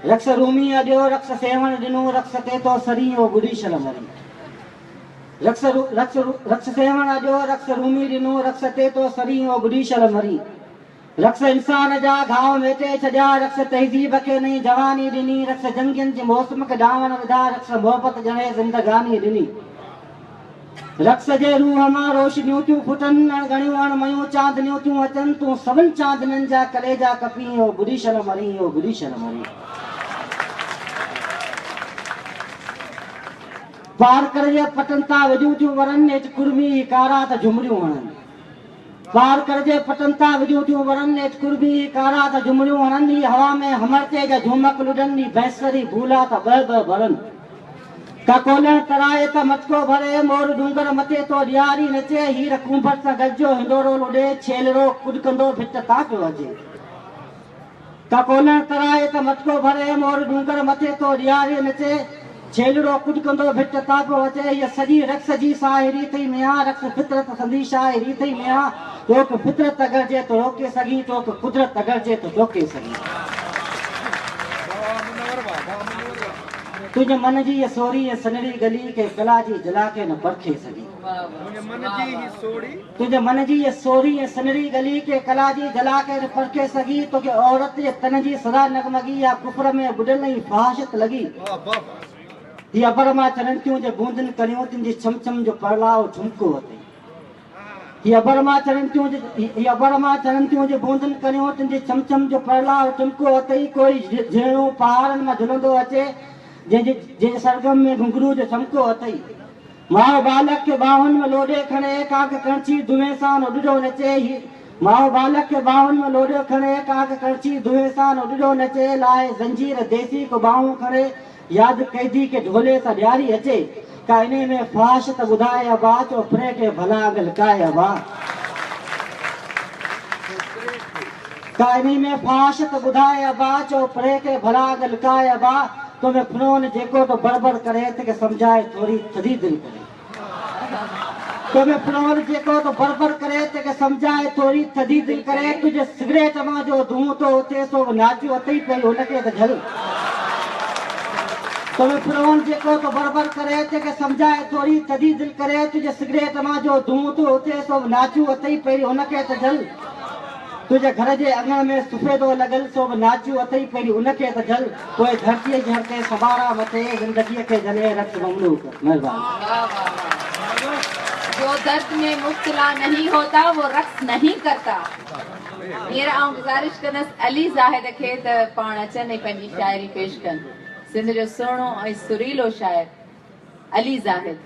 रक्स Rumi audio रक्स सेवण दिनो रक्स ते तो सरी ओ बुरी शर्म मरी। रक्स सेवण अडियो रक्स रूमी दिनो रक्स ते तो सरी ओ बुरी शर्म मरी। रक्स इंसान जा घाव मेटे छजा रक्स तहजीब के नहीं जवानी दिनी रक्स जंगियन जी मौसम के डावन विधा रक्स मोहब्बत जने जिंदगानी दिनी। रक्स जे रूह मां रोशनियूं थियूं फुटनि घणियूं अणमयूं चांदनियूं थियूं अचनि तूं सभिनि चांदनियुनि जा कलेजा कपी ओ बुरी शर्म मरी ओ बुरी शर्म मरी। पार कर जे पटन ता वजूं थियूं वरनि नेठ कुर्मी कारा त झुमरियूं हणनि। पार कर जे पटन ता वजूं थियूं वरनि नेठ कुर्मी कारा त झुमरियूं हणनि। हवा में हमरते जा झुमक लुडनि भैंसरी भूला त ब भरनि। ककोलन तराए त मटको भरे मोर डूंगर मथे तो ॾियारी नचे हीर कुंभर सां गजो हिंडोरो लुॾे छेलरो कुॾकंदो भिट ताक वजे। ककोलन तराए त मटको भरे मोर डूंगर मथे तो ॾियारी नचे छेलरो कुॾकंदो भिट ताक वजे। हीअ सॼी रक्स जी साहिरी थई मिया रक्स फितरत संदी शाइरी थई मिया तोक फितरत अगरजे तो रोके सघी तोक कुदरत अगरजे तो टोके सघी। तुझे मन जी ये सोरी ये सनरी गली के कला जी जला के न परखे सगी। तुझे मन जी ये सोरी ये सनरी गली के कला जी जला के न परखे सगी। तो के औरत ये तन जी सदा नगमगी या कुफर में बुडल नहीं फाहिशत लगी। ये अबर मां चरंतियों जे बूंदन करियों तिन जी छमछम जो परलाओ झुमको होते। ये अबर मां चरंतियों जे बूंदन करियों तिन जी छमछम जो परलाओ झुमको होते। कोई झेड़ो पहाड़न में झुलंदो अचे जे सरगम में घुंघरू जो चमको अथई। माओ बालक के बाहुन में लोडे खड़े काक कणची दुए सां उडो नचे। माओ बालक के बाहुन में लोडे खड़े काक कणची दुए सां उडो नचे। लाए जंजीर देसी को बाहूं खड़े याद कैदी के ढोले सा ॾियारी अचे। का इने में फाश त ॿुधाए अबा चो फ्रे के भला अगल काए अबा। का इने में फाश त ॿुधाए अबा चो फ्रे के भला अगल काए अबा। तो मैं फ्रोन जेको तो बड़बड़ करे ते समझाए थोड़ी थदी दिल करे। तो मैं फ्रोन जेको तो बड़बड़ करे ते समझाए थोड़ी थदी दिल करे। तुझे सिगरेट मां जो धुओं तो उते सो नाचू अतई पे उनके त झल। तो मैं फ्रोन जेको तो बड़बड़ करे ते समझाए थोड़ी थदी दिल करे। तुझे सिगरेट मां जो धुओं तो उते सो नाचू अतई पे उनके त झल। तुझे घर जे अंगण में सुफेदो लगल सो नाचू अथई पहिरीं उनके त जल। कोई धरती जे हरते सवारा मथे जिंदगी के जले रख ममलू कर। मेहरबानी। जो दर्द में मुब्तला नहीं होता वो रक्स नहीं करता। हींअर आउं गुज़ारिश कंदसि अली ज़ाहिद खे त पाण अचनि ऐं पंहिंजी शाइरी पेश कनि। सिंध जो सुहिणो ऐं सुरीलो शाइर अली ज़ाहिद।